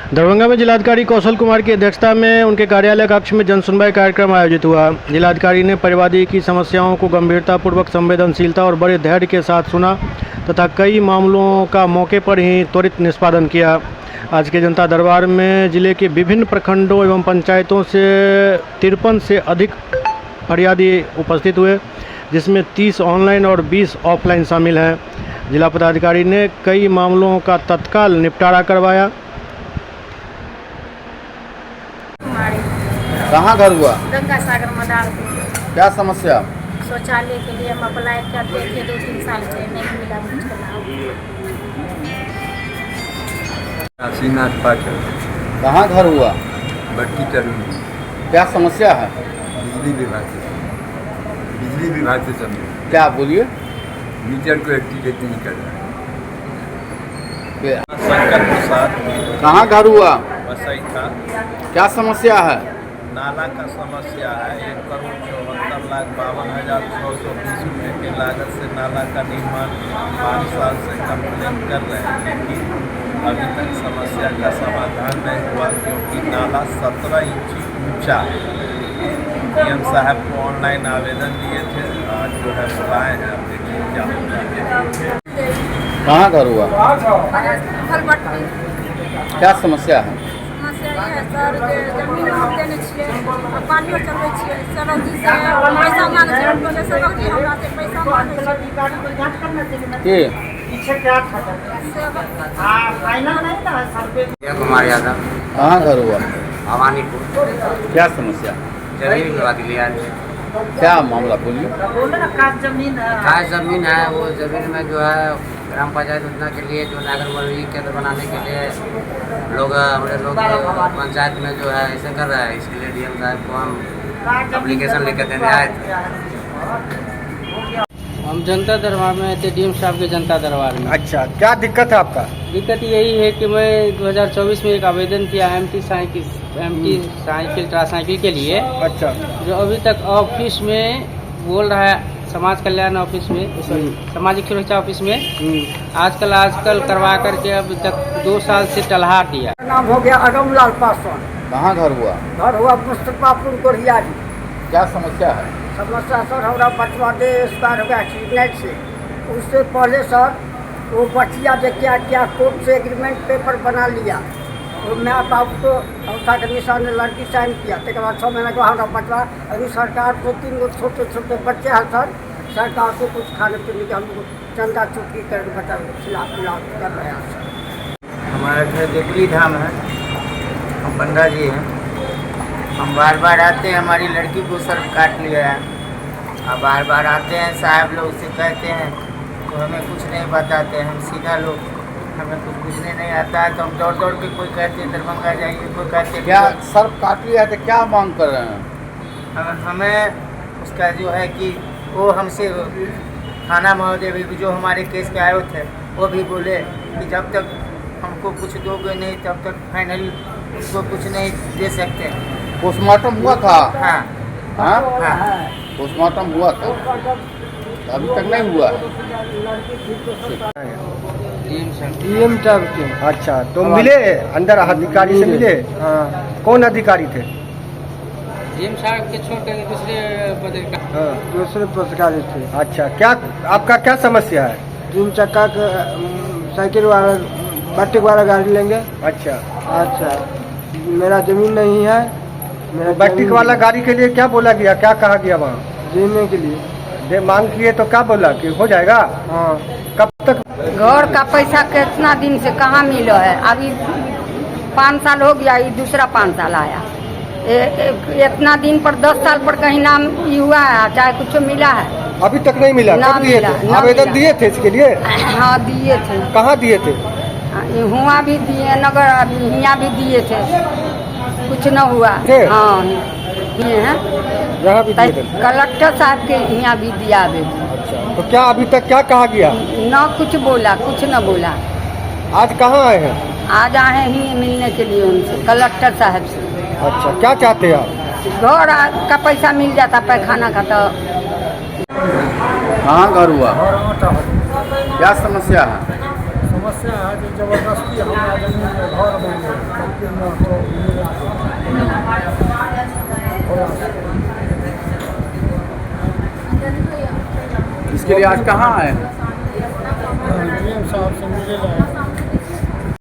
दरभंगा में जिलाधिकारी कौशल कुमार की अध्यक्षता में उनके कार्यालय कक्ष में जन सुनवाई कार्यक्रम आयोजित हुआ। जिलाधिकारी ने परिवादी की समस्याओं को गंभीरतापूर्वक, संवेदनशीलता और बड़े धैर्य के साथ सुना तथा कई मामलों का मौके पर ही त्वरित निष्पादन किया। आज के जनता दरबार में जिले के विभिन्न प्रखंडों एवं पंचायतों से 53 से अधिक फरियादी उपस्थित हुए, जिसमें 30 ऑनलाइन और 20 ऑफलाइन शामिल हैं। जिला पदाधिकारी ने कई मामलों का तत्काल निपटारा करवाया। कहाँ घर हुआ? गंगा सागर मदार। क्या समस्या? शौचालय के लिए हम अप्लाई करते थे 2-3 साल से, नहीं मिला मुझको लाभ। काशीनाथ पाठक। कहाँ घर हुआ? भट्टी टर्मी। क्या समस्या है? बिजली विभाग से समझो। क्या बोलिए? मीटर को एक्टिवेट नहीं कर रहा है। शंकर प्रसाद। कहाँ घर हुआ? बसई था। क्या समस्या है? नाला का समस्या है। 1,74,52,620 रुपये की लागत से नाला का निर्माण 5 साल से कंप्लेन कर रहे हैं, लेकिन अभी तक समस्या का समाधान नहीं हुआ, क्योंकि नाला 17 इंच ऊंचा है। DM साहब को ऑनलाइन आवेदन दिए थे, आज जो है बुलाए हैं, अब देखिए क्या होता है। कहाँ घर हुआ? क्या समस्या है? समस्या ये है सर, जमीन हम देने छियै, पानियो चलबै छियै, सरौदी से पैसा मांगे छै, बोले सरौदी हमरा से पैसा मांगे छै। कुमार यादव। कहाँ घर हुआ? भवानीपुर। क्या समस्या? जमीन विवाद लिया। क्या मामला बोलिए? खास जमीन है, वो जमीन में जो है ग्राम पंचायत योजना के लिए जो नागर वनवी केंद्र बनाने के लिए हमारे लोग पंचायत में जो है ऐसे कर रहा है, इसके लिए DM साहब को हम एप्लीकेशन लेकर देने आए थे। हम जनता दरबार में थे, DM साहब के जनता दरबार में। अच्छा, क्या दिक्कत है आपका? दिक्कत यही है कि मैं 2024 में एक आवेदन किया MT साइकिल ट्रांसाइकिल के लिए। अच्छा, जो अभी तक ऑफिस में बोल रहा है, समाज कल्याण ऑफिस में, सामाजिक सुरक्षा ऑफिस में आजकल करवा करके अब तक 2 साल से टलहा दिया। नाम हो गया अगमलाल पासवान। कहाँ घर हुआ? घर हुआ मुस्तफापुर गोरियारी। क्या समस्या है? समस्या सर हमारा बचवा दे एक्सपायर हो गया एक्सीडेंट से। उससे पहले सर वो बचिया जो क्या कोर्ट से एग्रीमेंट पेपर बना लिया, तो माँ बाप को औसा के निशान ने लड़की साइन किया। तक बाद 6 महीने को हमारा बचवा अभी सरकार को 3 गो छोटे बच्चे हैं सर, सरकार से कुछ खाने पीने के हम चंदा चुटकी करके बच्चा खिला कर रहे हैं सर। हमारा घर देवली धाम है, हम पंडा जी हैं। हम बार बार आते हैं, हमारी लड़की को सर काट लिया है। अब बार बार आते हैं, साहब लोग से कहते हैं तो हमें कुछ नहीं बताते हैं। हम सीधा लोग, हमें कुछ पूछने नहीं आता है तो हम दौड़ के कोई कहते हैं दरभंगा जाइए, कोई कहते क्या सर काट लिया है तो क्या मांग कर रहे हैं? हमें उसका जो है कि वो हमसे थाना महोदय भी जो हमारे केस पे आए थे, वो भी बोले कि जब तक हमको कुछ दोगे नहीं तब तक फाइनल उनको कुछ नहीं दे सकते। पोस्टमार्टम हुआ था? हाँ हाँ, हाँ। पोस्टमार्टम हुआ था, अभी तक नहीं हुआ है। DM साहब के। अच्छा, तो मिले अंदर अधिकारी से मिले? हाँ, कौन अधिकारी थे? DM साहब के छोड़ कर दूसरे पदाधिकारी। हाँ, दूसरे पदाधिकारी थे। अच्छा, क्या आपका क्या समस्या है? 3 चक्का का साइकिल वाला बैटरी वाला गाड़ी लेंगे। अच्छा, मेरा जमीन नहीं है। मेरा बैट्रिक वाला गाड़ी के लिए क्या बोला गया, क्या कहा गया वहाँ? देने के लिए दे मांग किए तो क्या बोला कि हो जाएगा? हाँ। कब तक? घर का पैसा कितना दिन से कहाँ मिलो है? अभी 5 साल हो गया, ये दूसरा 5 साल आया। इतना दिन पर 10 साल पर कहीं नाम ये हुआ है, चाहे कुछ मिला है? अभी तक नहीं मिला। ना कब दिए मिला, थे? ना आवेदन मिला। दिए थे इसके लिए? हाँ दिए थे। कहाँ दिए थे? हुआ भी दिए, नगर अभी यहाँ भी दिए थे, कुछ न हुआ। हाँ दिए हैं, यहाँ भी दिए थे। कलेक्टर साहब के यहाँ भी दिया आवेदन। अच्छा, तो क्या अभी तक क्या कहा गया? न कुछ बोला, कुछ न बोला। आज कहाँ आए हैं? आज आए ही मिलने के लिए उनसे, कलेक्टर साहब से। अच्छा, क्या चाहते हैं आप? घर का पैसा मिल जाता पैखाना का। तो कहाँ घर हुआ? क्या समस्या है? समस्या है जो जबरदस्ती हमारा जमीन में घर बन गया। इसके लिए आज कहाँ आए? साहब से मिले